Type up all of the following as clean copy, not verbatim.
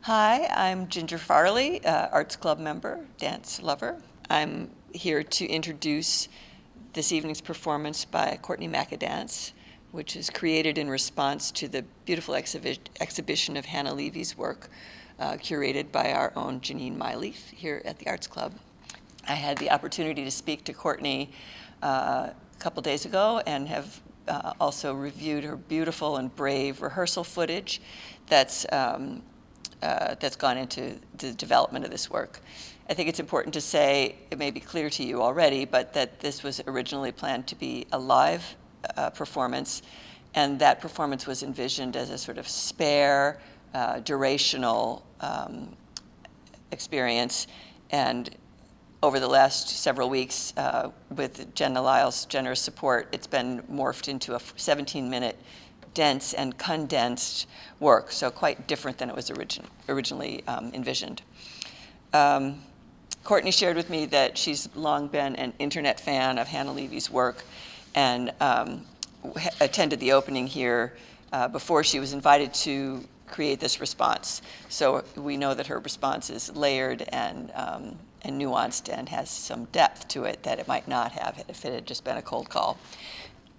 Hi, I'm Ginger Farley, Arts Club member, dance lover. I'm here to introduce this evening's performance by Courtney Mackedanz, which is created in response to the beautiful exhibition of Hannah Levy's work, curated by our own Janine Myleaf here at the Arts Club. I had the opportunity to speak to Courtney a couple days ago and have also reviewed her beautiful and brave rehearsal footage that's gone into the development of this work. I think it's important to say, it may be clear to you already, but that this was originally planned to be a live performance, and that performance was envisioned as a sort of spare, durational experience. And over the last several weeks, with Jenna Lyle's generous support, it's been morphed into a 17-minute dense and condensed work, so quite different than it was originally envisioned. Courtney shared with me that she's long been an internet fan of Hannah Levy's work and attended the opening here before she was invited to create this response. So we know that her response is layered and nuanced and has some depth to it that it might not have if it had just been a cold call.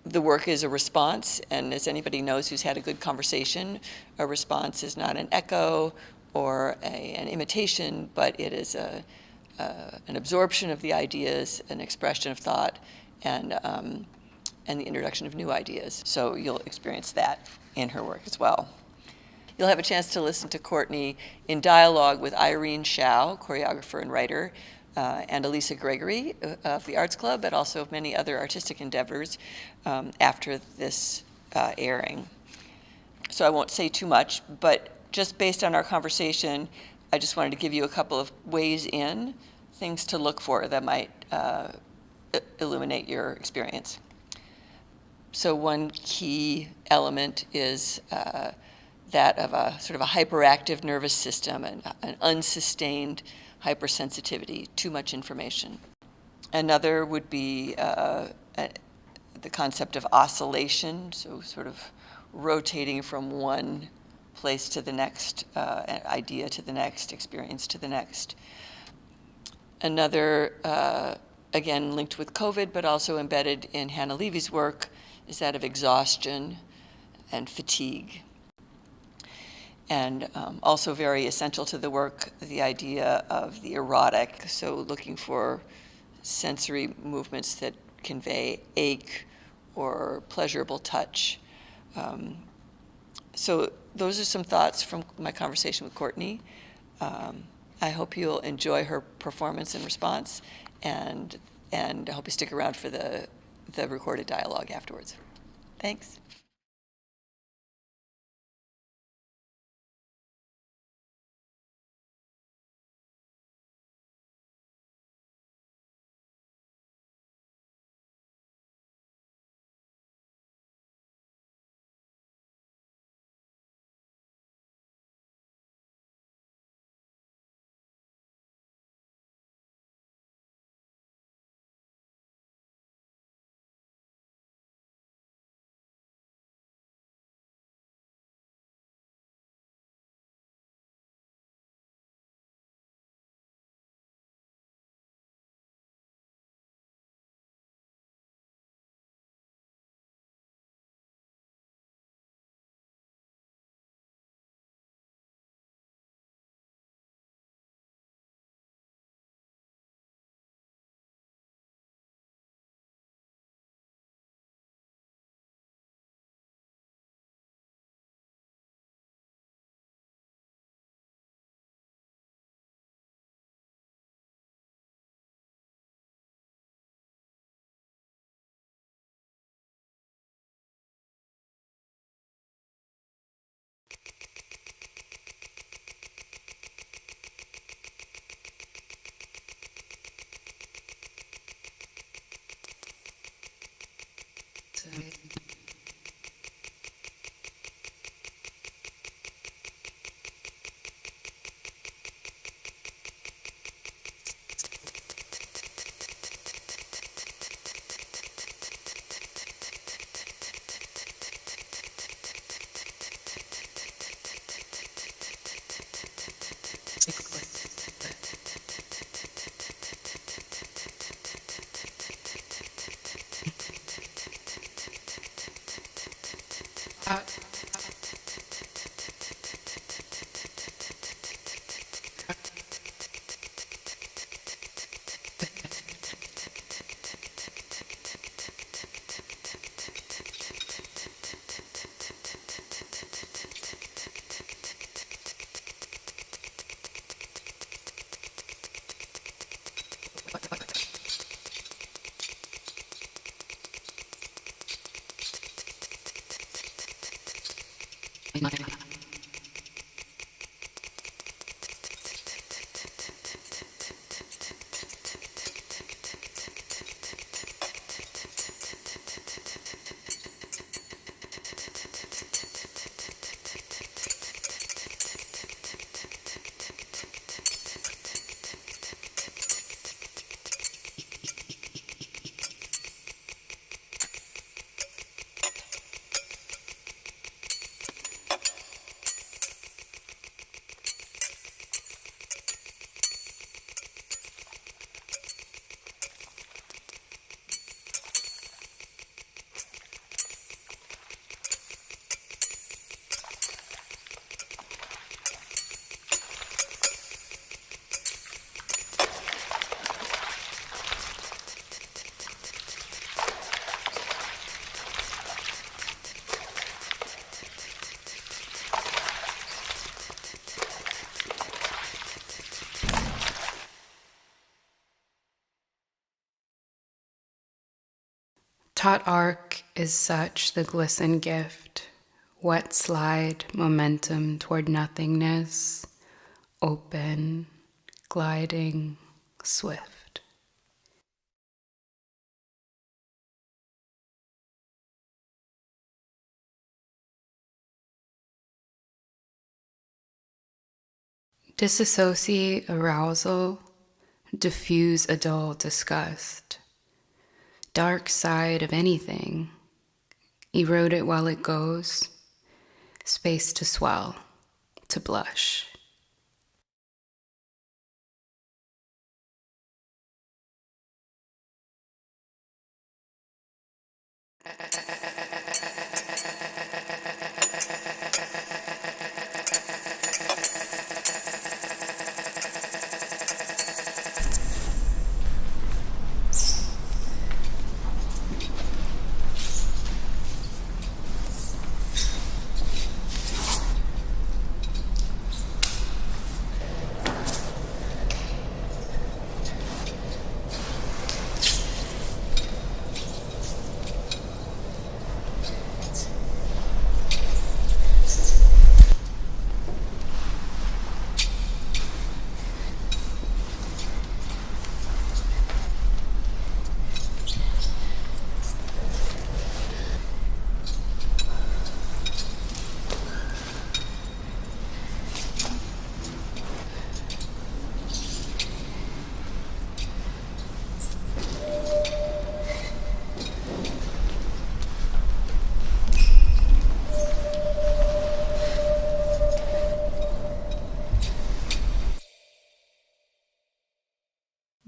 The work is a response, and as anybody knows who's had a good conversation, a response is not an echo or an imitation, but it is an absorption of the ideas, an expression of thought, and the introduction of new ideas. So you'll experience that in her work as well. You'll have a chance to listen to Courtney in dialogue with Irene Shao, choreographer and writer, and Elisa Gregory of the Arts Club, but also of many other artistic endeavors after this airing. So I won't say too much, but just based on our conversation, I just wanted to give you a couple of ways in, things to look for that might illuminate your experience. So one key element is that of a sort of a hyperactive nervous system and an unsustained hypersensitivity, too much information. Another would be the concept of oscillation, so sort of rotating from one place to the next, idea to the next, experience to the next. Another, again, linked with COVID, but also embedded in Hannah Levy's work, is that of exhaustion and fatigue. And also very essential to the work, the idea of the erotic, so looking for sensory movements that convey ache or pleasurable touch. So those are some thoughts from my conversation with Courtney. I hope you'll enjoy her performance and response, and I hope you stick around for the recorded dialogue afterwards. Thanks. Taut arc is such the glisten gift, wet slide momentum toward nothingness, open, gliding, swift. Disassociate arousal, diffuse a dull disgust. Dark side of anything, erode it while it goes, space to swell, to blush.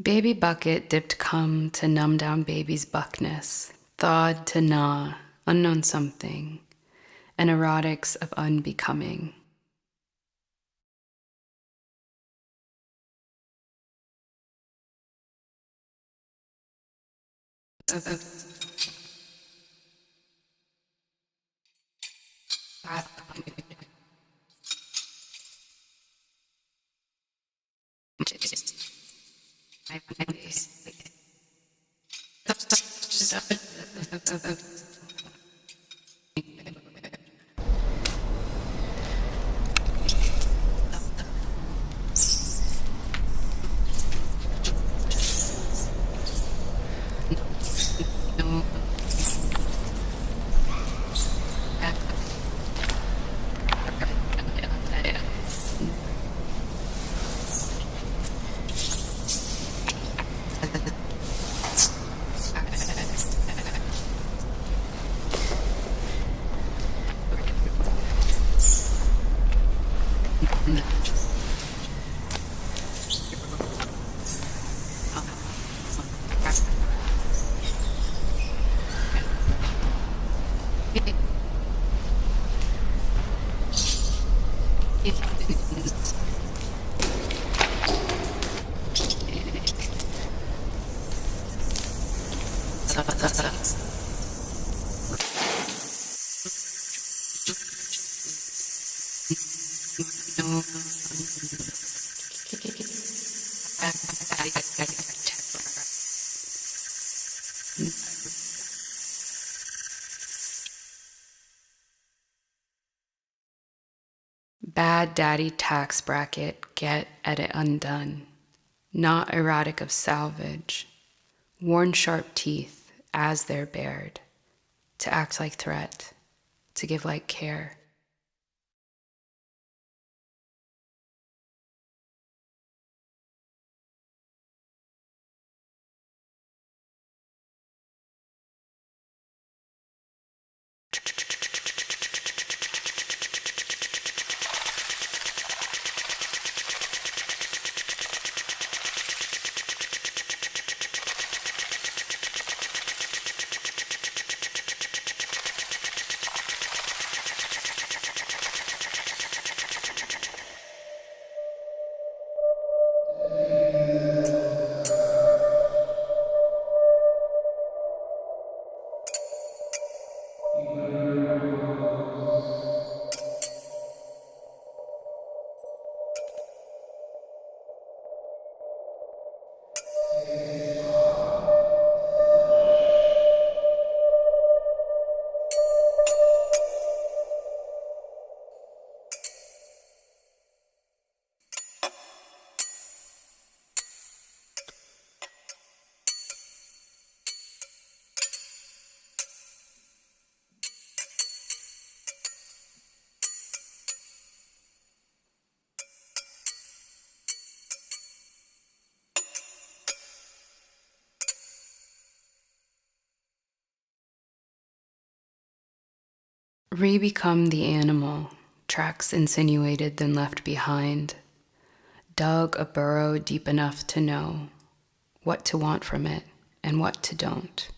Baby bucket dipped cum to numb down baby's buckness, thawed to gnaw, unknown something, and erotics of unbecoming. Bad daddy tax bracket, get edit undone. Not erotic of salvage. Worn sharp teeth as they're bared. To act like threat. To give like care. Rebecome the animal, tracks insinuated then left behind, dug a burrow deep enough to know what to want from it and what to don't.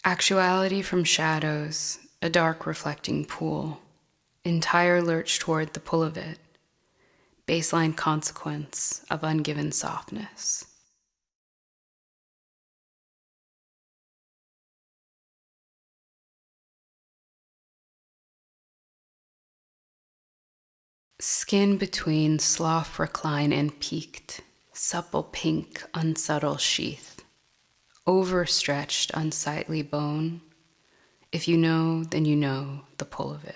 Actuality from shadows, a dark reflecting pool, entire lurch toward the pull of it, baseline consequence of ungiven softness. Skin between slough, recline, and piqued, supple pink, unsubtle sheath. Overstretched, unsightly bone. If you know, then you know the pull of it.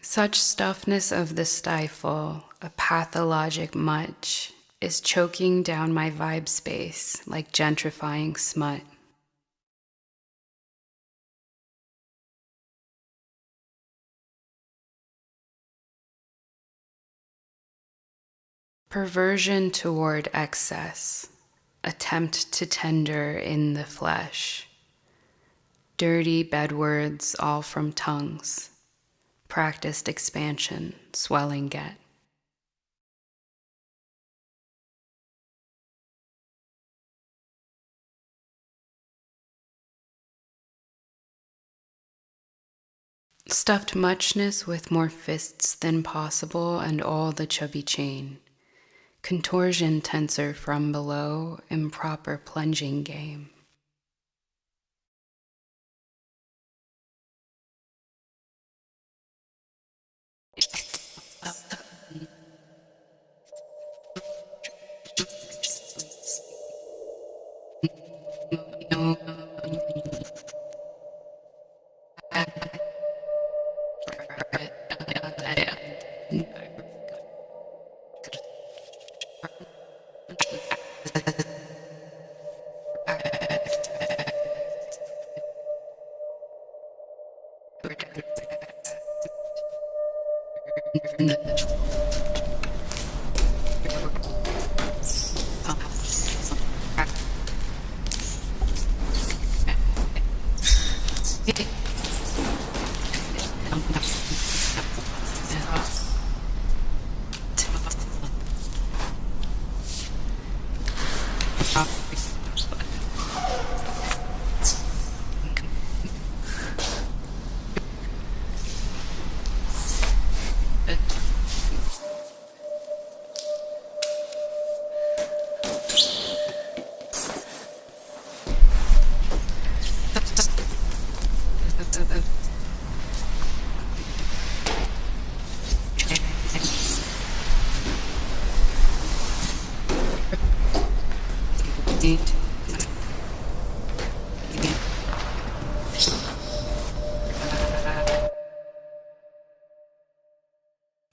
Such stuffness of the stifle, a pathologic much, is choking down my vibe space like gentrifying smut. Perversion toward excess, attempt to tender in the flesh. Dirty bedwords all from tongues, practiced expansion, swelling get. Stuffed muchness with more fists than possible and all the chubby chain. Contortion tensor from below, improper plunging game.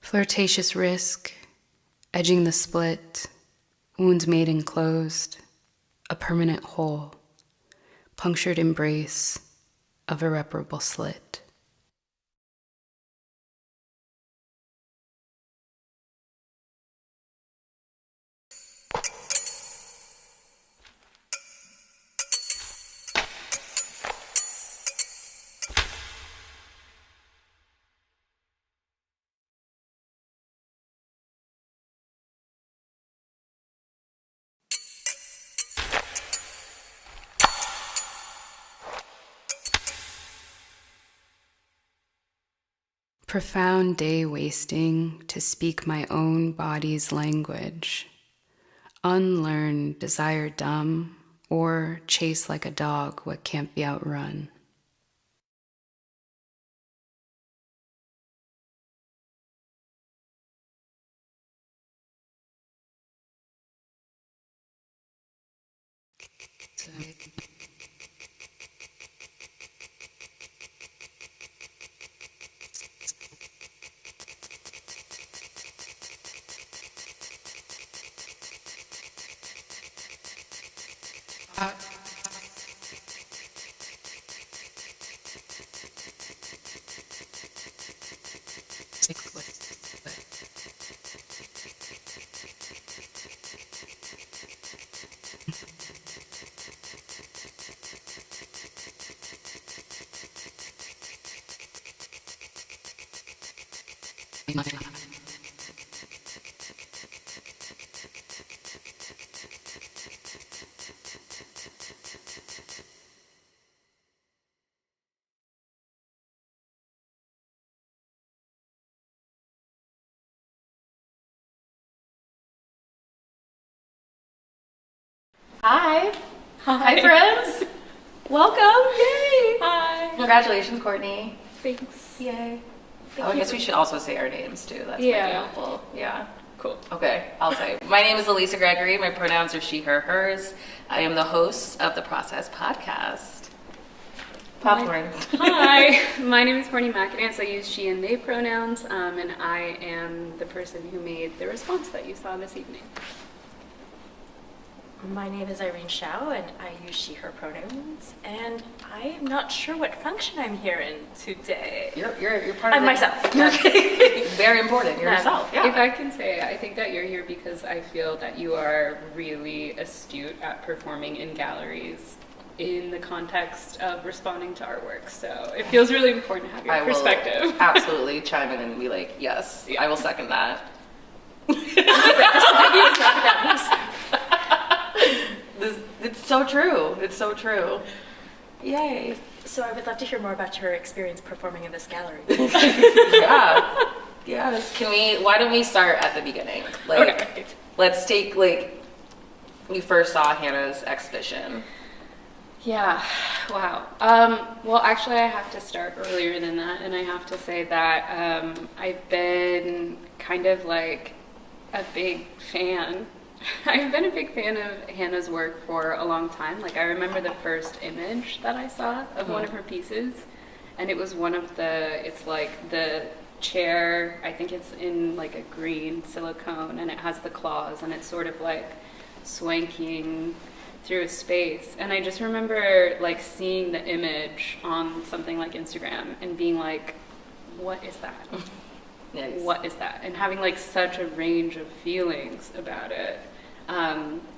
Flirtatious risk, edging the split, wounds made and closed, a permanent hole, punctured embrace of irreparable slit. Profound day wasting to speak my own body's language. Unlearn desire dumb, or chase like a dog what can't be outrun. Hi. Hi, friends. Welcome! Yay! Hi. Congratulations, Courtney. Thanks. Yay. I guess we should also say our names too. That's might be helpful. Yeah. Cool. Okay, I'll say. My name is Elisa Gregory. My pronouns are she, her, hers. I am the host of the Process podcast. Popcorn. Hi. My name is Courtney Mackedanz. I use she and they pronouns, and I am the person who made the response that you saw this evening. My name is Irene Shao, and I use she, her pronouns, and I am not sure what function I'm here in today. You're part of I'm myself. You're very important. You're yourself. Yeah. If I can say, I think that you're here because I feel that you are really astute at performing in galleries in the context of responding to artwork. So it feels really important to have your perspective. Will absolutely chime in and be like, yes, I will second that. It's so true. It's so true. Yay. So I would love to hear more about your experience performing in this gallery. Yeah. Yes. Why don't we start at the beginning? Okay. Let's take, you first saw Hannah's exhibition. Yeah, wow. Well, actually, I have to start earlier than that, and I have to say that I've been kind of like a big fan. I've been a big fan of Hannah's work for a long time. Like, I remember the first image that I saw of one of her pieces, and it was it's like the chair, I think it's in like a green silicone, and it has the claws, and it's sort of like swanking through a space. And I just remember like seeing the image on something like Instagram and being like, what is that? Nice. What is that? And having like such a range of feelings about it.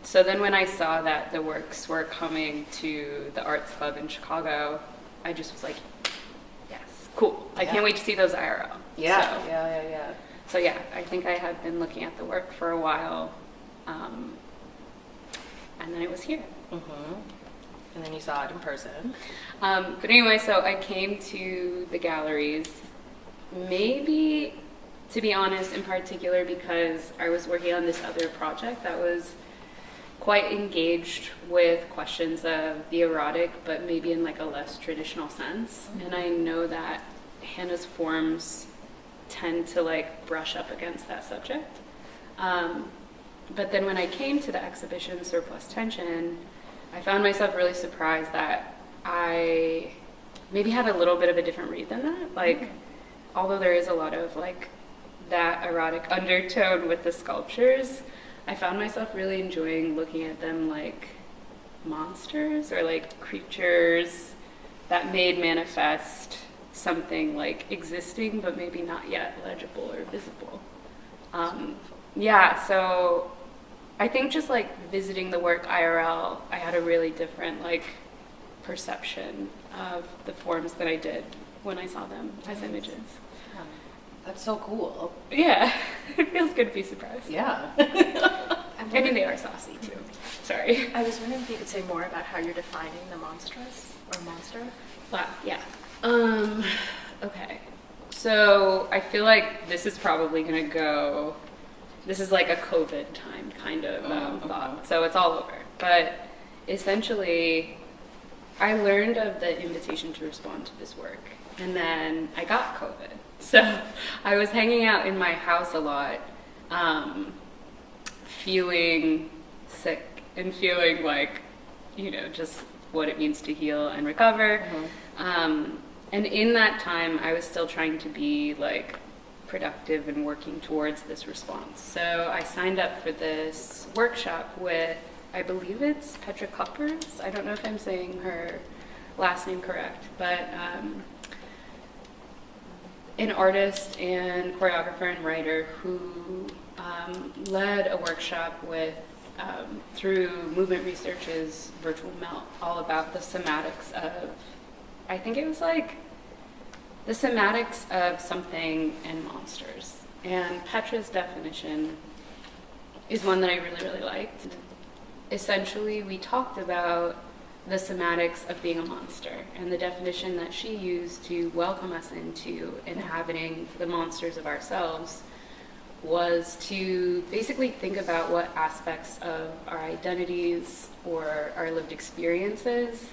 So then when I saw that the works were coming to the Arts Club in Chicago, I just was like, yes, cool. I can't wait to see those IRL. Yeah, So, yeah. So yeah, I think I had been looking at the work for a while, and then it was here. Mm-hmm. And then you saw it in person. But anyway, so I came to the galleries, maybe, to be honest, in particular because I was working on this other project that was quite engaged with questions of the erotic, but maybe in like a less traditional sense. Mm-hmm. And I know that Hannah's forms tend to like brush up against that subject. But then when I came to the exhibition, Surplus Tension, I found myself really surprised that I maybe had a little bit of a different read than that. Like, although there is a lot of like that erotic undertone with the sculptures, I found myself really enjoying looking at them like monsters or like creatures that made manifest something like existing but maybe not yet legible or visible. Yeah, so I think just like visiting the work IRL, I had a really different like perception of the forms that I did when I saw them as images. That's so cool. Yeah, it feels good to be surprised. Yeah. I mean, they are saucy too. Sorry. I was wondering if you could say more about how you're defining the monstrous or monster. Wow, yeah. Okay. So I feel like this is probably going to go, this is like a COVID time kind of thought. So it's all over. But essentially, I learned of the invitation to respond to this work. And then I got COVID. So I was hanging out in my house a lot, feeling sick and feeling like, just what it means to heal and recover. Mm-hmm. And in that time, I was still trying to be like productive and working towards this response. So I signed up for this workshop with, I believe it's Petra Kuppers. I don't know if I'm saying her last name correct, but an artist and choreographer and writer who led a workshop with, through Movement Research's Virtual Melt, all about the somatics of, I think it was like, the somatics of something and monsters. And Petra's definition is one that I really, really liked. Essentially, we talked about the somatics of being a monster, and the definition that she used to welcome us into inhabiting the monsters of ourselves was to basically think about what aspects of our identities or our lived experiences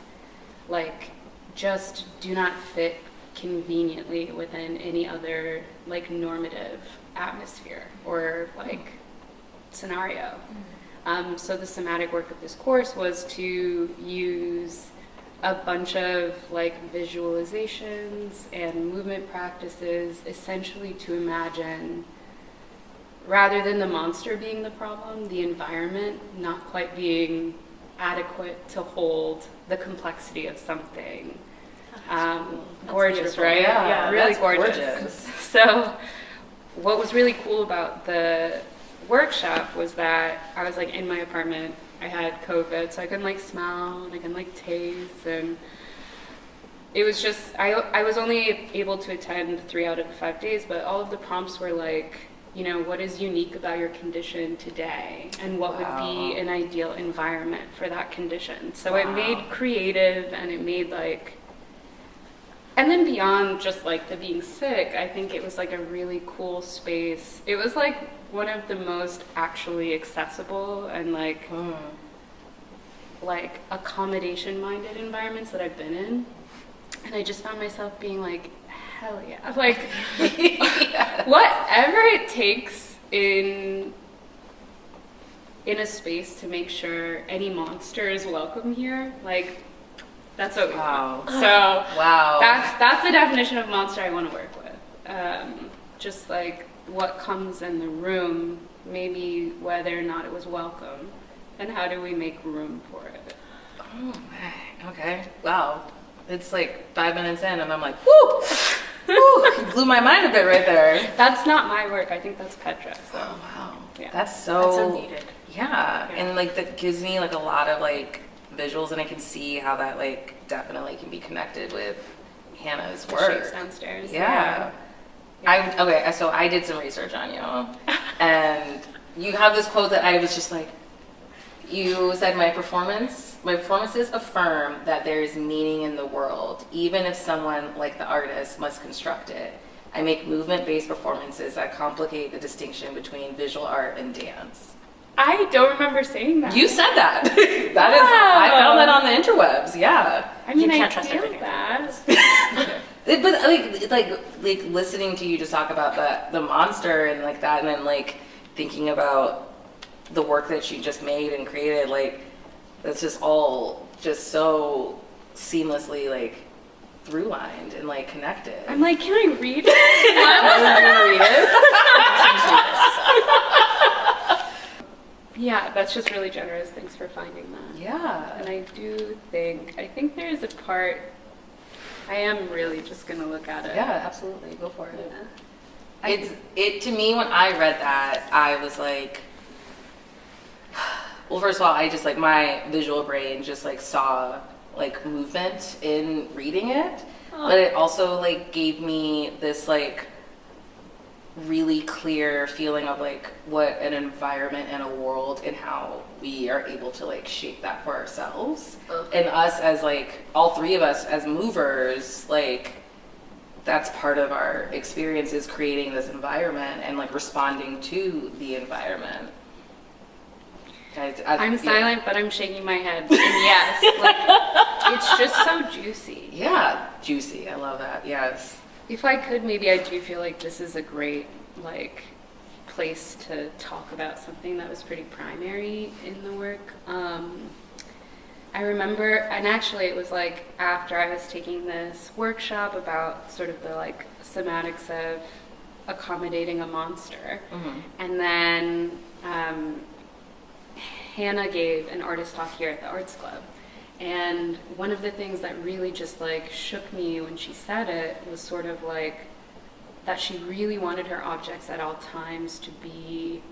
like just do not fit conveniently within any other like normative atmosphere or like scenario. So the somatic work of this course was to use a bunch of like visualizations and movement practices essentially to imagine, rather than the monster being the problem, the environment not quite being adequate to hold the complexity of something. Gorgeous, beautiful. right? Yeah, really that's gorgeous. So what was really cool about the workshop was that I was like in my apartment. I had COVID, so I couldn't like smell and I couldn't like taste, and it was just, I was only able to attend 3 out of the 5 days, but all of the prompts were like, you know, what is unique about your condition today, and what would be an ideal environment for that condition. So it made creative, and it made like, and then beyond just like the being sick, I think it was like a really cool space. It was like one of the most actually accessible and like accommodation-minded environments that I've been in. And I just found myself being like, hell yeah. Like, whatever it takes in a space to make sure any monster is welcome here, like, that's what we want. So that's the definition of monster I want to work with. Just like what comes in the room, maybe whether or not it was welcome, and how do we make room for it. Oh man, okay, wow. It's like 5 minutes in and I'm like, whoo! Woo! Blew my mind a bit right there. That's not my work, I think that's Petra. So. Oh wow, Yeah. that's so needed. Yeah, and like that gives me like a lot of like visuals, and I can see how that like definitely can be connected with Hannah's The work. shapes downstairs. Yeah. So I did some research on you, and you have this quote that I was just like, you said my performances affirm that there is meaning in the world, even if someone like the artist must construct it. I make movement-based performances that complicate the distinction between visual art and dance. I don't remember saying that. You said that. I found that on the interwebs. Yeah. I mean, You can't I trust feel everything. that. But like listening to you just talk about the monster and like that, and then like thinking about the work that you just made and created, like that's just all just so seamlessly like through lined and like connected. I'm like, can I read it? Yeah, that's just really generous. Thanks for finding that. Yeah. And I think there's a part, I am really just gonna look at it. Yeah, absolutely. Go for it. Yeah. It to me, when I read that, I was like, well, first of all, I just like my visual brain just like saw like movement in reading it, but it also like gave me this like really clear feeling of like what an environment and a world and how we are able to like shape that for ourselves. And us as like all three of us as movers, like that's part of our experience, is creating this environment and like responding to the environment. I'm silent, but I'm shaking my head. And yes, like, it's just so juicy. Yeah, juicy. I love that. Yes. If I could, maybe I do feel like this is a great like place to talk about something that was pretty primary in the work. I remember, and actually it was like after I was taking this workshop about sort of the like somatics of accommodating a monster, and then Hannah gave an artist talk here at the Arts Club. And one of the things that really just like shook me when she said it was sort of like that she really wanted her objects at all times to be,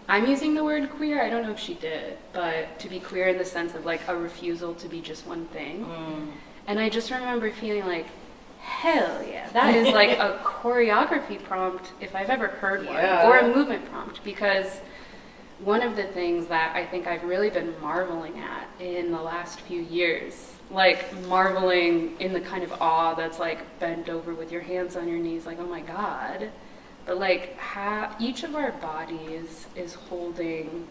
I'm using the word queer, I don't know if she did, but to be queer in the sense of like a refusal to be just one thing. And I just remember feeling like, hell yeah, that is like a choreography prompt if I've ever heard one, or a movement prompt, because one of the things that I think I've really been marveling at in the last few years, like marveling in the kind of awe that's like bent over with your hands on your knees, like, oh my God, but like how each of our bodies is holding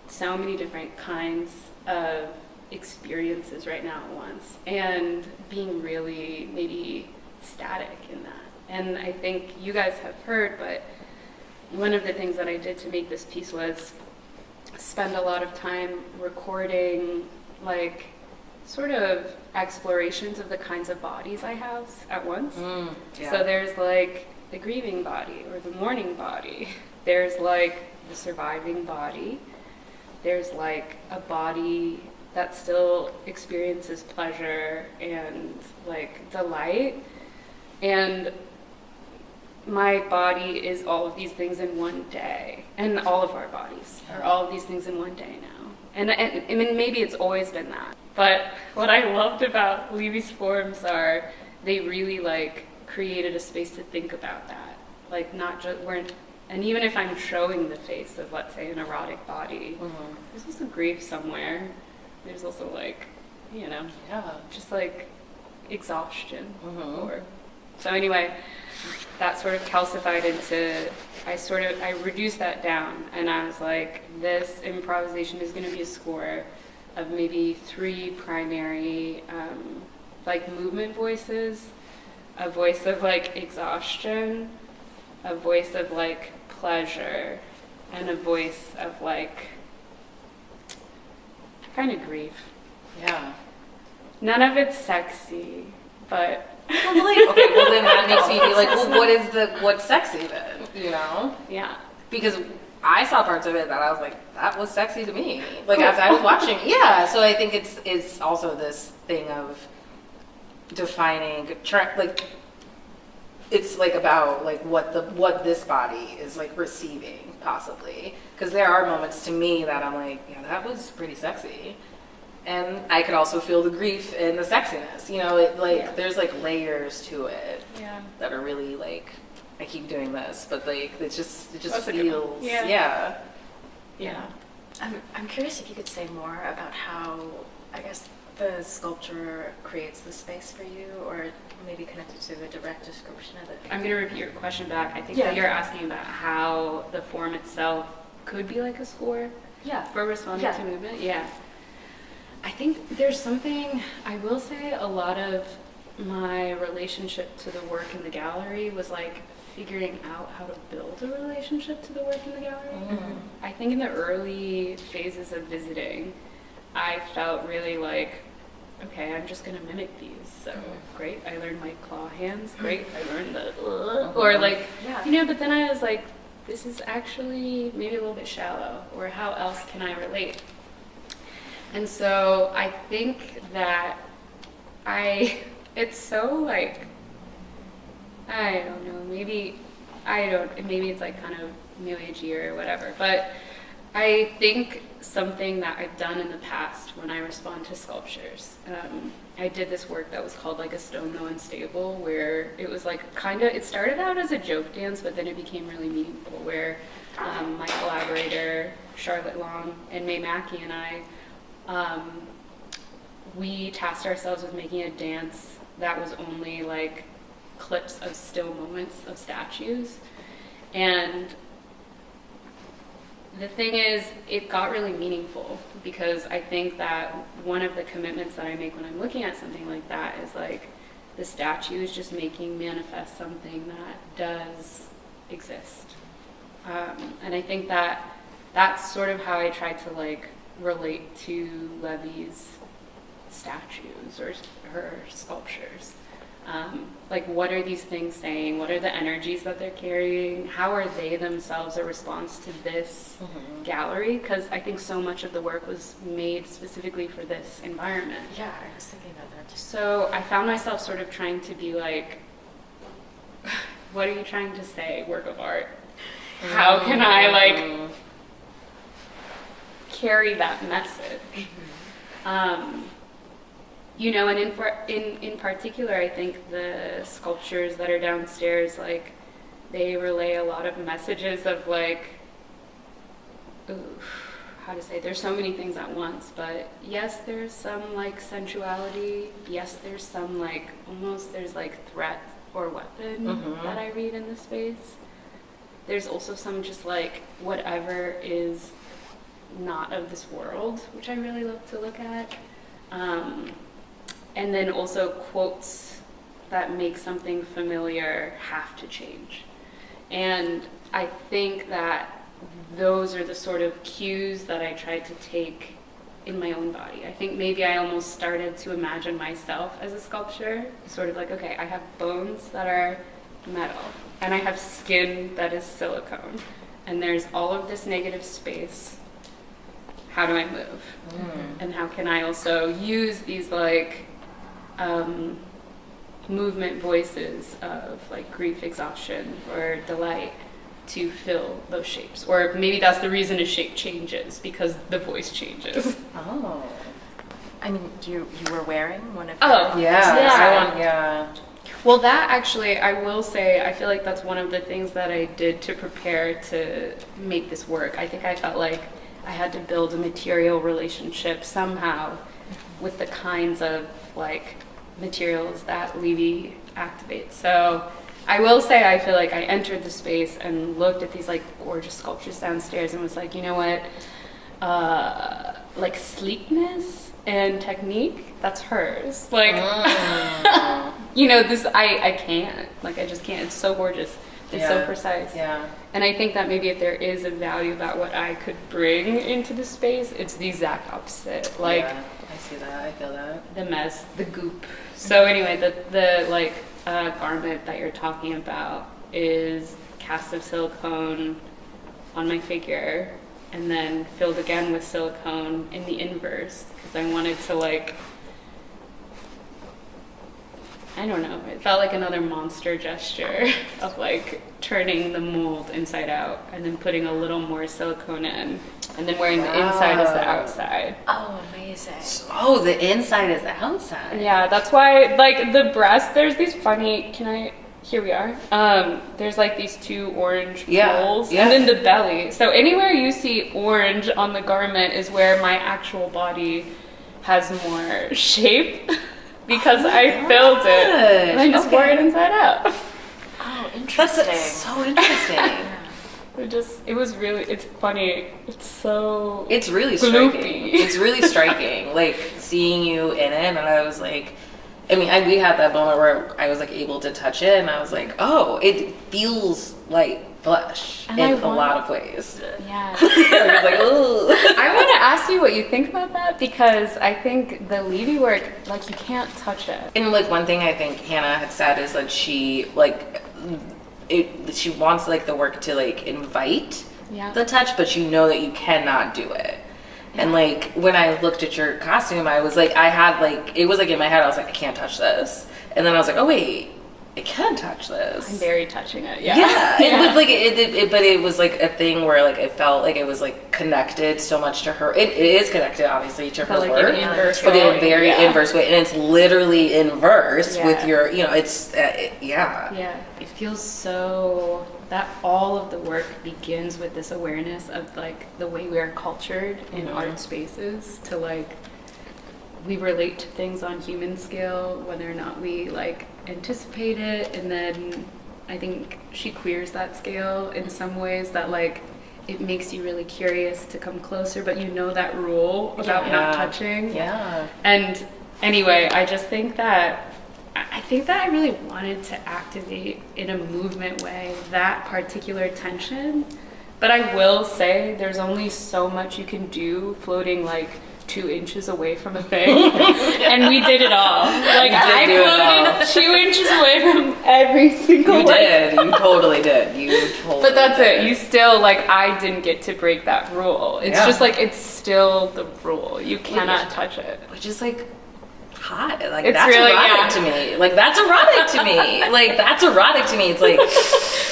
so many different kinds of experiences right now at once, and being really maybe static in that. And I think you guys have heard, but one of the things that I did to make this piece was spend a lot of time recording like sort of explorations of the kinds of bodies I have at once. Yeah. So there's like the grieving body or the mourning body. There's like the surviving body. There's like a body that still experiences pleasure and like delight. And my body is all of these things in one day. And all of our bodies are all of these things in one day now. And I mean, maybe it's always been that. But what I loved about Levy's forms are they really like created a space to think about that. Like not just, and even if I'm showing the face of, let's say, an erotic body, there's also grief somewhere. There's also like, you know, just like exhaustion. So anyway, that sort of calcified into, I reduced that down, and I was like, this improvisation is going to be a score of maybe 3 primary like movement voices, a voice of like exhaustion, a voice of like pleasure, and a voice of like kind of grief. Yeah. None of it's sexy, but Well, like, okay, well then that makes me be like, well, what's sexy then? You know? yeah. Because I saw parts of it that I was like, that was sexy to me. Like as I was watching, yeah. So I think it's also this thing of defining, like it's like about like what this body is like receiving possibly. Because there are moments to me that I'm like, yeah, that was pretty sexy. And I could also feel the grief and the sexiness. You know, it like there's like layers to it that are really like. I keep doing this, but like it just feels yeah. I'm curious if you could say more about how, I guess, the sculpture creates the space for you, or maybe connected to the direct description of it. I'm going to repeat your question back. I think that you're asking about how the form itself could be like a score for responding to movement. Yeah. I think there's something, I will say a lot of my relationship to the work in the gallery was like figuring out how to build a relationship to the work in the gallery. I think in the early phases of visiting, I felt really like, okay, I'm just gonna mimic these. So great, I learned my claw hands. Great, I learned the or like, you know. But then I was like, this is actually maybe a little bit shallow. Or how else can I relate? And so I think that it's so like, I don't know, maybe it's like kind of new agey or whatever, but I think something that I've done in the past when I respond to sculptures, I did this work that was called like A Stone No Unstable, where it was like it started out as a joke dance, but then it became really meaningful, where my collaborator, Charlotte Long, and May Mackey and I, we tasked ourselves with making a dance that was only like clips of still moments of statues. And the thing is, it got really meaningful, because I think that one of the commitments that I make when I'm looking at something like that is like the statue is just making manifest something that does exist. And I think that that's sort of how I try to like relate to Levy's statues or her sculptures. Like, what are these things saying? What are the energies that they're carrying? How are they themselves a response to this gallery? Because I think so much of the work was made specifically for this environment. Yeah, I was thinking about that too. So I found myself sort of trying to be like, what are you trying to say, work of art? How can I like carry that message? You know, and in particular, I think the sculptures that are downstairs, like, they relay a lot of messages of like, how to say, there's so many things at once, but yes, there's some like sensuality. Yes, there's some like, almost there's like threat or weapon that I read in the space. There's also some just like whatever is not of this world, which I really love to look at. And then also quotes that make something familiar have to change. And I think that those are the sort of cues that I tried to take in my own body. I think maybe I almost started to imagine myself as a sculpture, sort of like, okay, I have bones that are metal, and I have skin that is silicone, and there's all of this negative space. How do I move? And how can I also use these like movement voices of like grief, exhaustion, or delight to fill those shapes? Or maybe that's the reason a shape changes, because the voice changes. Oh. I mean, you were wearing one of Oh, Yeah. yeah. Well, that actually, I will say, I feel like that's one of the things that I did to prepare to make this work. I think I felt like I had to build a material relationship somehow with the kinds of like materials that Levy activates. So I will say I feel like I entered the space and looked at these like gorgeous sculptures downstairs and was like, you know what, like sleekness and technique, that's hers. Like, you know, this, I can't, like I just can't. It's so gorgeous. It's so precise. Yeah. And I think that maybe if there is a value about what I could bring into the space, it's the exact opposite. Like, yeah, I see that. I feel that. the mess, the goop. So anyway, the like garment that you're talking about is cast of silicone on my figure, and then filled again with silicone in the inverse, because I wanted to like, I don't know, it felt like another monster gesture of like turning the mold inside out and then putting a little more silicone in, and then wearing the inside as the outside. Oh, amazing. Oh, the inside is the outside. Yeah, that's why, like, the breast, there's these funny, here we are. There's like these two orange poles, and then the belly. So anywhere you see orange on the garment is where my actual body has more shape, because I filled it and I just wore it inside out. Oh, interesting. That's so interesting. It's funny. It's really gloopy. striking. It's really striking. Like seeing you in it, and I was like, I mean, we had that moment where I was like able to touch it, and I was like, oh, it feels like flesh And in a lot of ways. Yeah. I was like, ooh. I want to ask you what you think about that, because I think the Levy work, like, you can't touch it. And like one thing I think Hannah had said is that she wants like the work to like invite the touch, but you know that you cannot do it. And like when I looked at your costume, I was like, it was like in my head, I was like, I can't touch this. And then I was like, oh wait, I can touch this. I'm very touching it. Yeah. But it was like a thing where like it felt like it was like connected so much to her. It is connected obviously to her like work, an inverse but in a way. very inverse way, and it's literally inverse with your, you know, it's Yeah. It feels so that all of the work begins with this awareness of like the way we are cultured in art spaces, to like we relate to things on human scale, whether or not we like anticipate it. And then I think she queers that scale in some ways that like it makes you really curious to come closer, but you know that rule about not touching. Yeah. And anyway, I think that I really wanted to activate in a movement way that particular tension. But I will say there's only so much you can do floating like 2 inches away from a thing. And we did it all. Like I floated 2 inches away from every single You did. You totally did. You totally But that's did. it. You still, like, I didn't get to break that rule. It's just like, it's still the rule. You cannot touch it. Which is like hot. Like It's that's really- erotic to me. Like that's erotic to me. Like that's erotic to me. It's like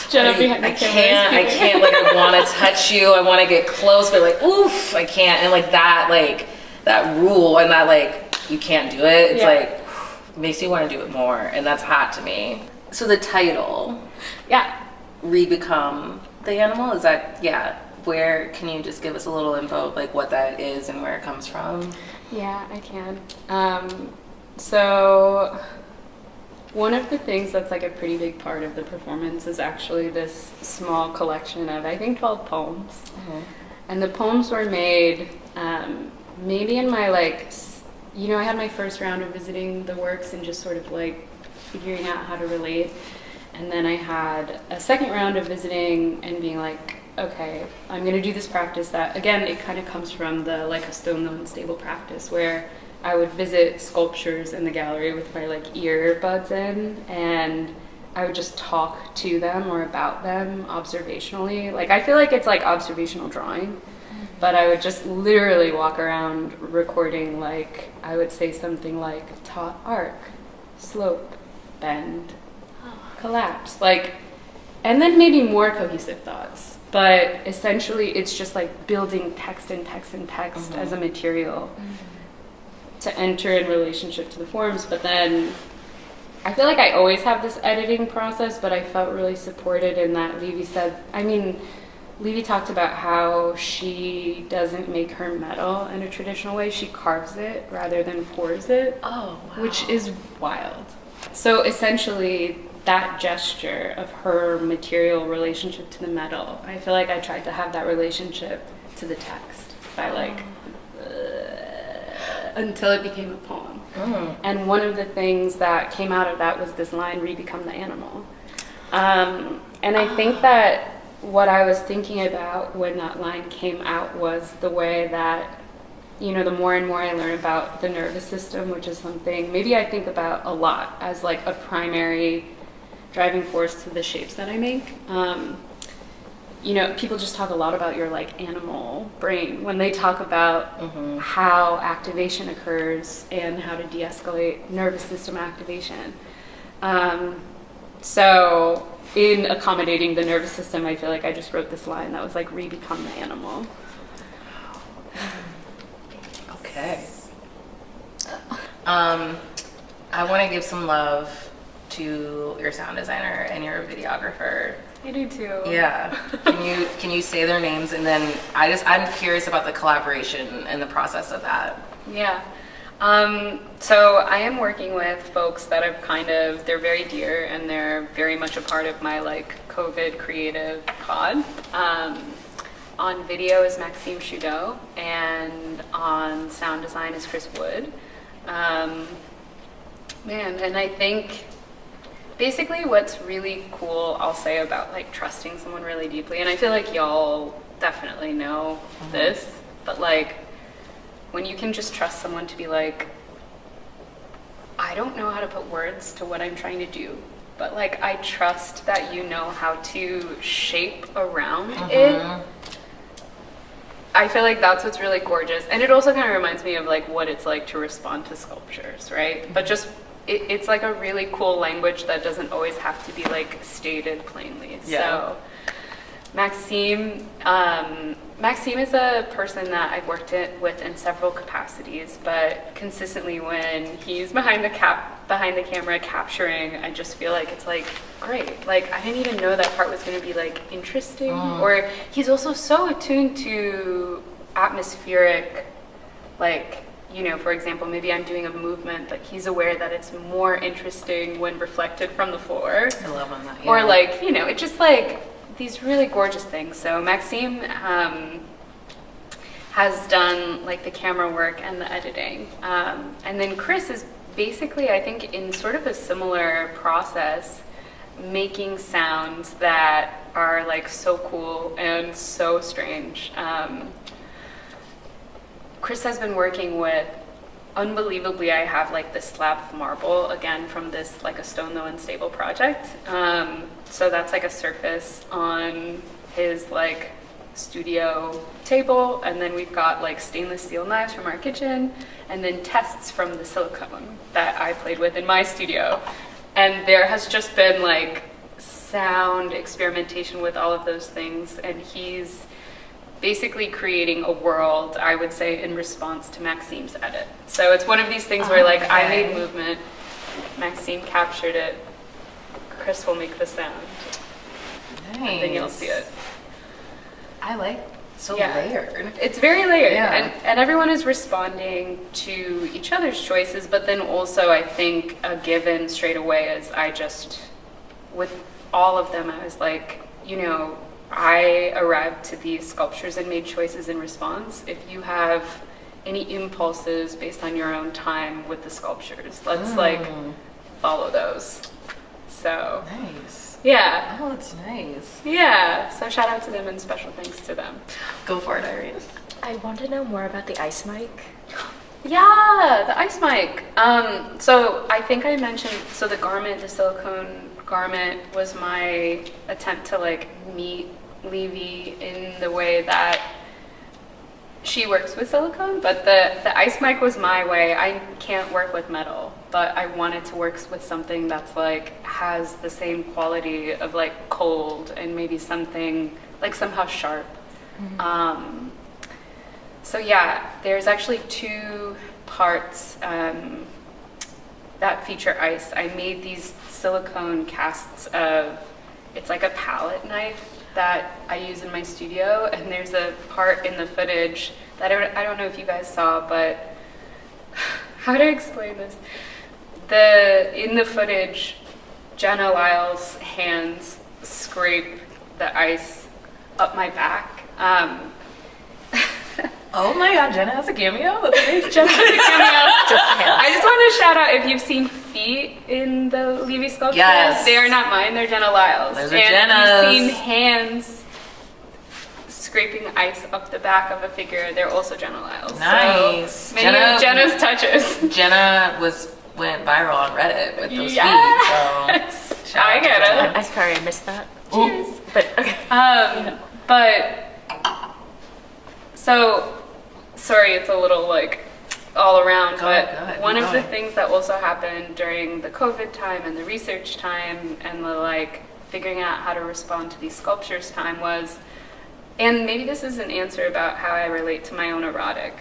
Jenna behind the I camera. can't, like I want to touch you. I want to get close, but like, oof, I can't. And like that rule and that like, you can't do it. It's like, makes you want to do it more. And that's hot to me. So the title, Rebecome the animal, is that, where, can you just give us a little info of like what that is and where it comes from? Yeah, I can. So one of the things that's like a pretty big part of the performance is actually this small collection of, I think, 12 poems. And the poems were made maybe in my like I had my first round of visiting the works and just sort of like figuring out how to relate. And then I had a second round of visiting and being like, okay, I'm going to do this practice that, again, it kind of comes from the like a stone, though unstable practice where I would visit sculptures in the gallery with my like earbuds in, and I would just talk to them or about them observationally. Like, I feel like it's like observational drawing, but I would just literally walk around recording, like, I would say something like taut arc, slope, bend, collapse, like, and then maybe more cohesive thoughts. But essentially, it's just like building text and text and text as a material to enter in relationship to the forms. But then I feel like I always have this editing process, but I felt really supported in that Levy talked about how she doesn't make her metal in a traditional way. She carves it rather than pours it. Oh, wow. Which is wild. So essentially, that gesture of her material relationship to the metal, I feel like I tried to have that relationship to the text by like, until it became a poem. And one of the things that came out of that was this line, "Rebecome the animal." And I think that what I was thinking about when that line came out was the way that, the more and more I learn about the nervous system, which is something maybe I think about a lot as like a primary driving force to the shapes that I make. People just talk a lot about your like animal brain when they talk about how activation occurs and how to de-escalate nervous system activation. So in accommodating the nervous system, I feel like I just wrote this line that was like, "Rebecome the animal." Okay. I want to give some love to your sound designer and your videographer. I do too. Yeah. Can you say their names, and then I'm curious about the collaboration and the process of that. Yeah. So I am working with folks that they're very dear and they're very much a part of my like COVID creative pod. On video is Maxime Chudeau, and on sound design is Chris Wood. And I think basically what's really cool, I'll say, about like trusting someone really deeply, and I feel like y'all definitely know this, but like when you can just trust someone to be like, I don't know how to put words to what I'm trying to do, but like I trust that you know how to shape around it. I feel like that's what's really gorgeous. And it also kind of reminds me of like what it's like to respond to sculptures, right? But just it's like a really cool language that doesn't always have to be like stated plainly. Yeah. So Maxime is a person that I've worked with in several capacities, but consistently when he's behind the camera capturing, I just feel like it's like great. Like I didn't even know that part was going to be like interesting. Or he's also so attuned to atmospheric, like, for example, maybe I'm doing a movement, but he's aware that it's more interesting when reflected from the floor. I love on that. Yeah. Or like, it's just like these really gorgeous things. So Maxime has done like the camera work and the editing. And then Chris is basically, I think, in sort of a similar process, making sounds that are like so cool and so strange. Chris has been working with, unbelievably, I have like this slab of marble, again, from this like a stone though unstable project. So that's like a surface on his like studio table, and then we've got like stainless steel knives from our kitchen, and then tests from the silicone that I played with in my studio. And there has just been like sound experimentation with all of those things, and he's basically creating a world, I would say, in response to Maxime's edit. So it's one of these things where like I made movement, Maxime captured it, Chris will make the sound. Nice. And then you'll see it. I like layered. It's very layered, Yeah. and everyone is responding to each other's choices, but then also I think a given straight away is with all of them, I was like, I arrived to these sculptures and made choices in response. If you have any impulses based on your own time with the sculptures. Let's like follow those. So Nice. yeah. Oh, that's nice. Yeah. So shout out to them and special thanks to them. Go for it, Irene. I want to know more about the ice mic. Yeah, the ice mic. So I think I mentioned, so the garment, the silicone garment was my attempt to like meet Levy in the way that she works with silicone, but the ice mic was my way. I can't work with metal, but I wanted to work with something that's like has the same quality of like cold and maybe something like somehow sharp. So yeah, there's actually 2 parts that feature ice. I made these silicone casts of, it's like a palette knife that I use in my studio, and there's a part in the footage that I don't know if you guys saw, but how to explain this? In the footage, Jenna Lyle's hands scrape the ice up my back. Oh my God, Jenna has a cameo? That's amazing. Jenna has a cameo. Just hands. I just want to shout out, if you've seen feet in the Levy sculptures, Yes. they are not mine, they're Jenna Lyle's. Those are and Jenna's. if you've seen hands scraping ice up the back of a figure, they're also Jenna Lyle's. Nice. So many of Jenna's touches. Jenna went viral on Reddit with those Yes. feet. So shout I out to get Jenna. it. I'm sorry, I missed that. Cheers. But okay. But so sorry, it's a little like all around, Go but ahead, one keep of the going. things that also happened during the COVID time and the research time and the like figuring out how to respond to these sculptures time was, and maybe this is an answer about how I relate to my own erotic.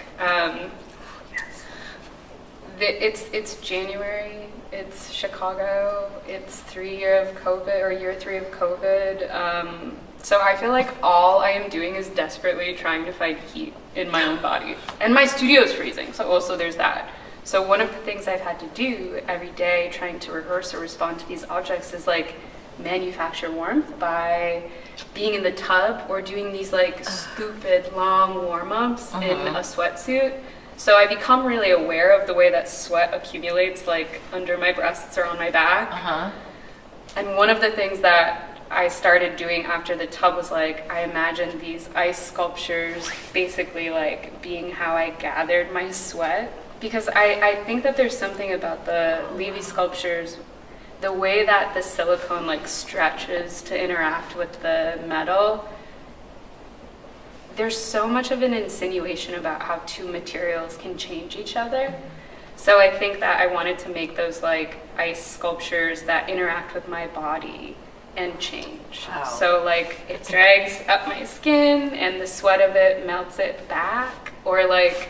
It's January, it's Chicago, it's year 3 of COVID. So I feel like all I am doing is desperately trying to find heat in my own body. And my studio's freezing, so also there's that. So one of the things I've had to do every day trying to rehearse or respond to these objects is like manufacture warmth by being in the tub or doing these like stupid long warm-ups in a sweatsuit. So I become really aware of the way that sweat accumulates like under my breasts or on my back. And one of the things that I started doing after the tub was like, I imagined these ice sculptures basically like being how I gathered my sweat. Because I think that there's something about the Levy sculptures, the way that the silicone like stretches to interact with the metal. There's so much of an insinuation about how 2 materials can change each other. So I think that I wanted to make those like ice sculptures that interact with my body and change. Wow. So like it drags up my skin and the sweat of it melts it back. Or like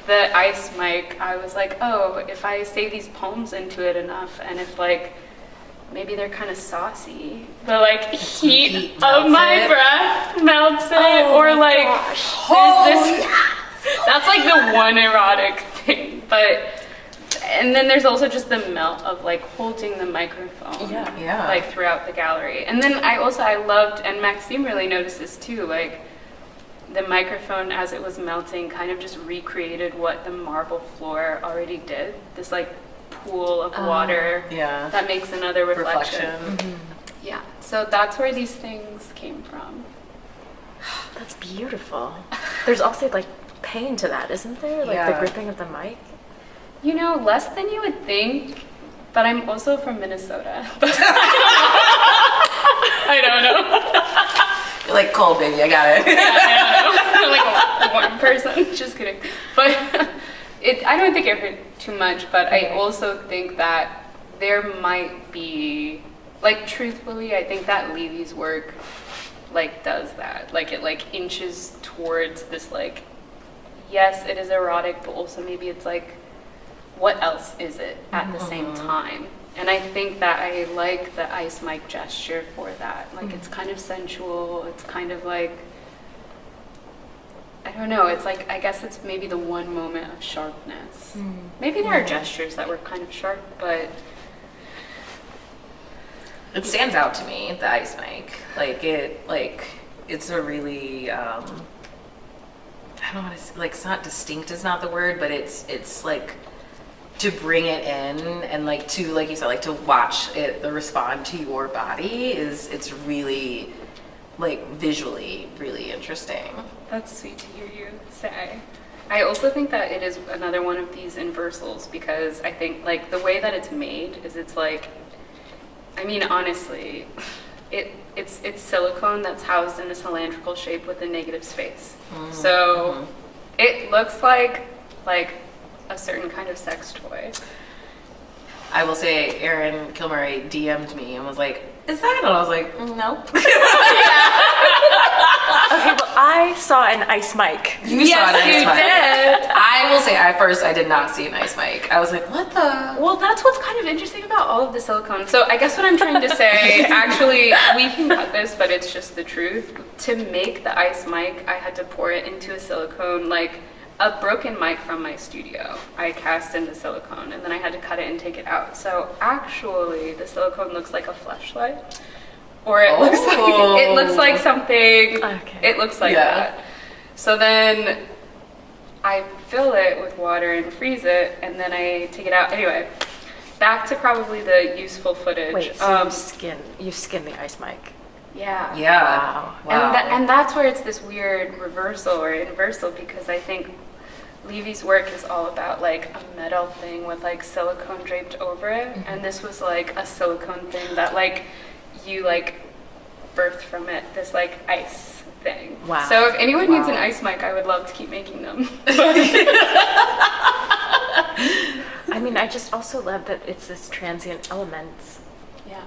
the ice mic, I was like, oh, if I say these poems into it enough and if like maybe they're kind of saucy, the like heat of my it. breath melts it. Or like there's this that's like the one erotic thing. But and then there's also just the melt of like holding the microphone Yeah. like throughout the gallery. And then I loved, and Maxime really noticed this too, like the microphone as it was melting kind of just recreated what the marble floor already did. This like pool of water that makes another reflection. Yeah, so that's where these things came from. That's beautiful. There's also like pain to that, isn't there? Like the gripping of the mic. You know, less than you would think, but I'm also from Minnesota. I don't know. You're like, cold, baby, I got it. I'm like a warm person. Just kidding. But I don't think it hurt too much, but I also think that there might be, like truthfully, I think that Levy's work like does that. Like it like inches towards this like, yes, it is erotic, but also maybe it's like, what else is it at the same time? And I think that I like the ice mic gesture for that. Like it's kind of sensual. It's kind of like, I don't know. It's like, I guess it's maybe the one moment of sharpness. Maybe there are gestures that were kind of sharp, but It stands out to me, the ice mic. It's a really, I don't want to, like, it's not distinct is not the word, but it's like to bring it in and like to, like you said, like to watch it respond to your body it's really like visually really interesting. That's sweet to hear you say. I also think that it is another one of these inversals because I think like the way that it's made is it's like, I mean, honestly, it's silicone that's housed in a cylindrical shape with a negative space. So it looks like a certain kind of sex toy. I will say Aaron Kilmurray DM'd me and was like, is that? And I was like, no. Okay, well, I saw an ice mic. You saw an ice mic. Did. I will say, at first, I did not see an ice mic. I was like, what the? Well, that's what's kind of interesting about all of the silicone. So I guess what I'm trying to say, actually, we can cut this, but it's just the truth. To make the ice mic, I had to pour it into a silicone, like a broken mic from my studio. I cast into silicone, and then I had to cut it and take it out. So actually, the silicone looks like a fleshlight. Or it looks like something. Okay. It looks like that. So then I fill it with water and freeze it, and then I take it out. Anyway, back to probably the useful footage. Wait, so you skin the ice mic. Yeah. Yeah. Wow. And that's where it's this weird reversal or inversal because I think Levy's work is all about like a metal thing with like silicone draped over it, and this was like a silicone thing that like you like birthed from it, this like ice thing. Wow. So if anyone needs an ice mic, I would love to keep making them. I mean, I just also love that it's this transient element. Yeah.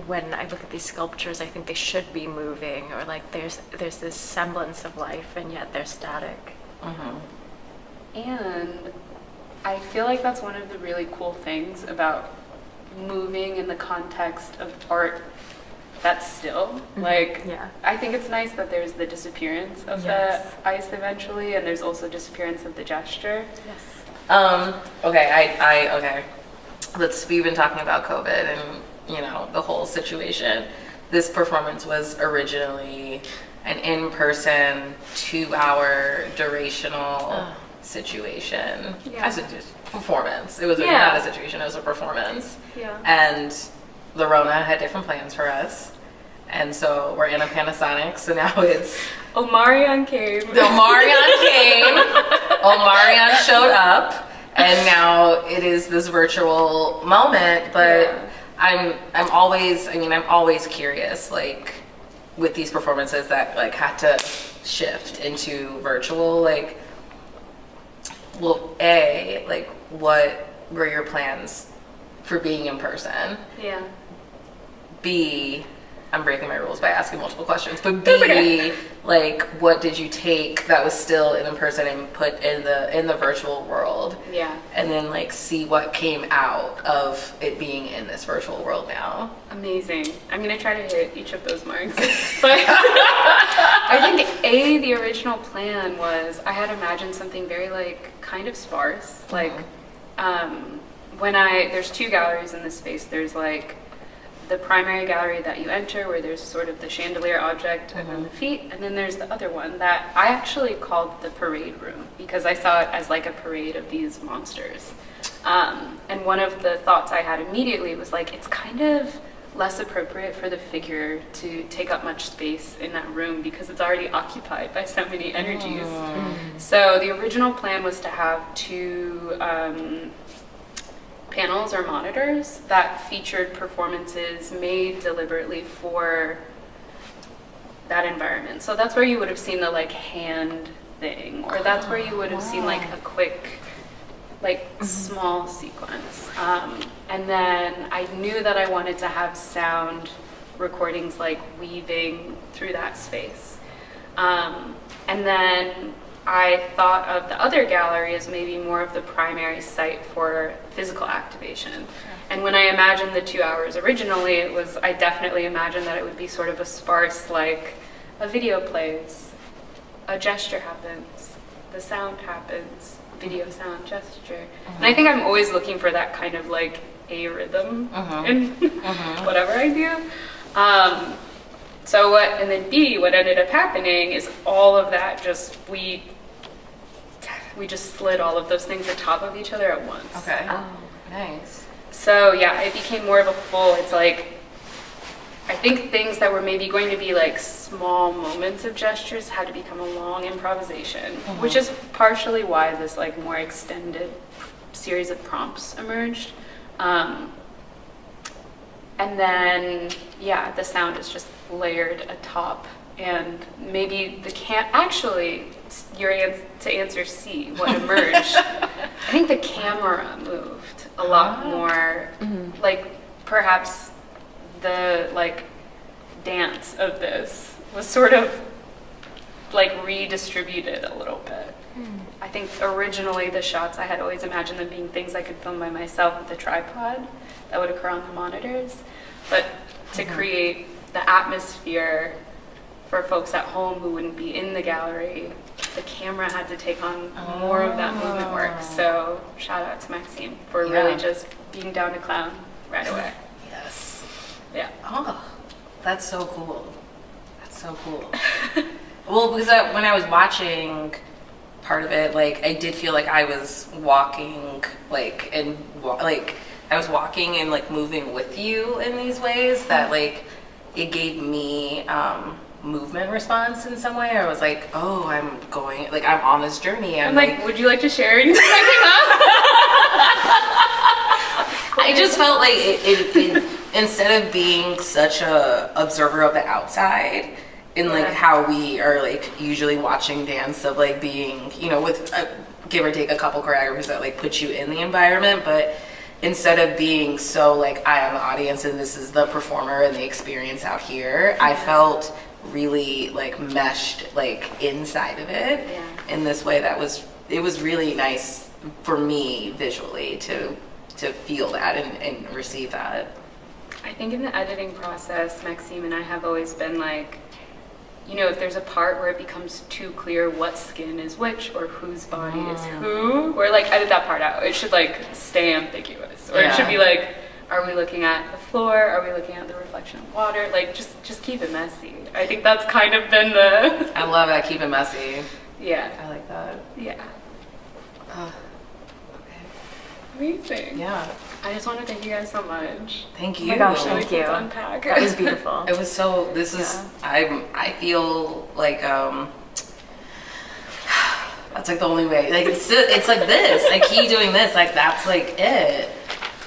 When I look at these sculptures, I think they should be moving, or like there's this semblance of life, and yet they're static. And I feel like that's one of the really cool things about moving in the context of art that's still. Like, I think it's nice that there's the disappearance of the ice eventually, and there's also disappearance of the gesture. Okay. We've been talking about COVID and, you know, the whole situation. This performance was originally an in-person 2-hour durational situation. As a performance. It was not a situation, it was a performance. And the Rona had different plans for us. And so we're in a Panasonic, so now it's Omarion came. Omarion showed up, and now it is this virtual moment, but I'm always curious, like with these performances that like had to shift into virtual, like, well, like what were your plans for being in person? B, I'm breaking my rules by asking multiple questions, but B, like what did you take that was still in person and put in the virtual world? And then like see what came out of it being in this virtual world now. Amazing. I'm gonna try to hit each of those marks. But I think the original plan was I had imagined something very like kind of sparse. Like there's 2 galleries in this space. There's like the primary gallery that you enter where there's sort of the chandelier object and the feet, and then there's the other one that I actually called the parade room because I saw it as like a parade of these monsters. And one of the thoughts I had immediately was like, it's kind of less appropriate for the figure to take up much space in that room because it's already occupied by so many energies. So the original plan was to have 2 panels or monitors that featured performances made deliberately for that environment. So that's where you would have seen the like hand thing, or that's where you would have seen like a quick, like small sequence. And then I knew that I wanted to have sound recordings like weaving through that space. And then I thought of the other gallery as maybe more of the primary site for physical activation. And when I imagined the 2 hours originally, I definitely imagined that it would be sort of a sparse, like a video plays, a gesture happens, the sound happens, video, sound, gesture. And I think I'm always looking for that kind of like a rhythm in whatever I do. And then B, what ended up happening is all of that we we just slid all of those things on top of each other at once. Okay. Oh, nice. So yeah, it became more of a full, it's like, I think things that were maybe going to be like small moments of gestures had to become a long improvisation, which is partially why this like more extended series of prompts emerged. And then, yeah, the sound is just layered atop, and maybe actually, to answer C, what emerged, I think the camera moved a lot more, like perhaps the like dance of this was sort of like redistributed a little bit. I think originally the shots, I had always imagined them being things I could film by myself with a tripod that would occur on the monitors, but to create the atmosphere for folks at home who wouldn't be in the gallery, the camera had to take on more of that movement work. So shout out to Maxime for really just being down to clown right away. Yes. Yeah. Oh, that's so cool. That's so cool. Well, because when I was watching part of it, like I did feel like I was walking, like I was walking and like moving with you in these ways that like it gave me movement response in some way. I was like, oh, I'm on this journey. I'm like, would you like to share anything that came up? I just felt like it instead of being such a observer of the outside, in like how we are like usually watching dance, of like being, you know, with give or take a couple choreographers that like put you in the environment, but instead of being so like I am the audience and this is the performer and the experience out here, I felt really like meshed like inside of it in this way that it was really nice for me visually to feel that and receive that. I think in the editing process, Maxime and I have always been like, you know, if there's a part where it becomes too clear what skin is which or whose body is who, we're like, edit that part out. It should like stay ambiguous. Or it should be like, are we looking at the floor? Are we looking at the reflection of water? Like, just keep it messy. I think that's kind of been the... I love that, keep it messy. Yeah. I like that. Yeah. Okay. Amazing. Yeah. I just want to thank you guys so much. Thank you. Oh my gosh, Really thank you. to unpack. That was beautiful. It was so, I feel like, that's like the only way, like it's like this, I keep doing this, like that's like it,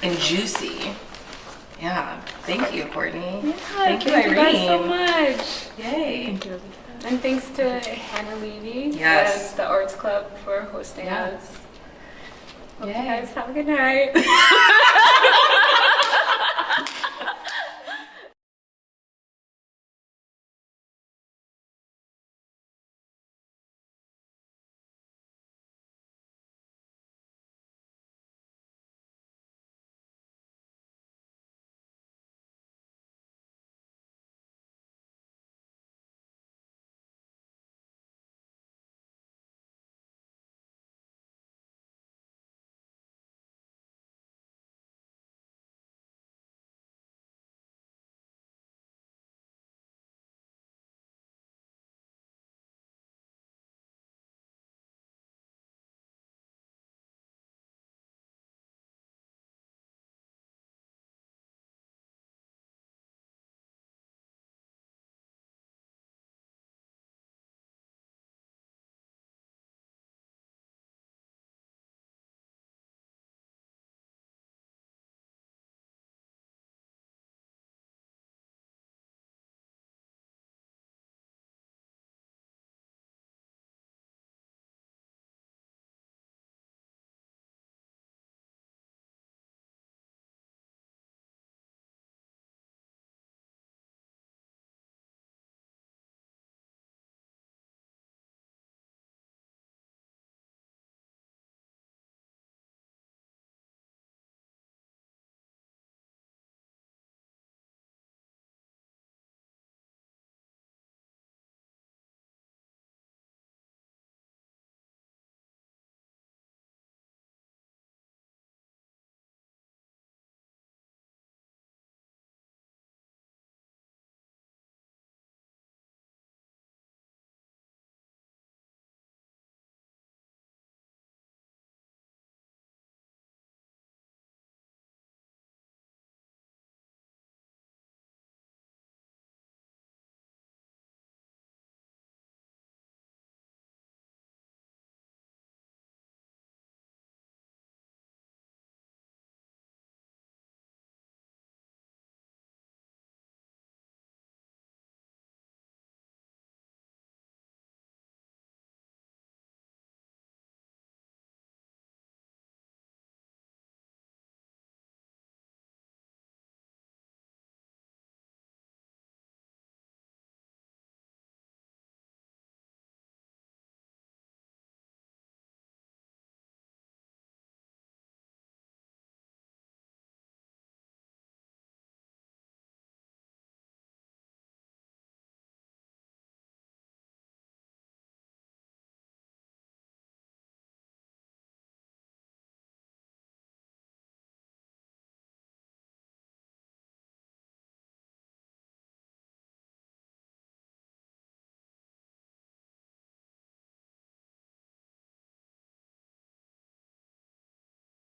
and juicy. Yeah, thank you, Courtney. Yeah, thank you, thank you guys Irene. so much. Yay. Thank you. And thanks to Hannah Levy Yes. and the Arts Club for hosting Yeah. us. Hope Yay. you guys have a good night.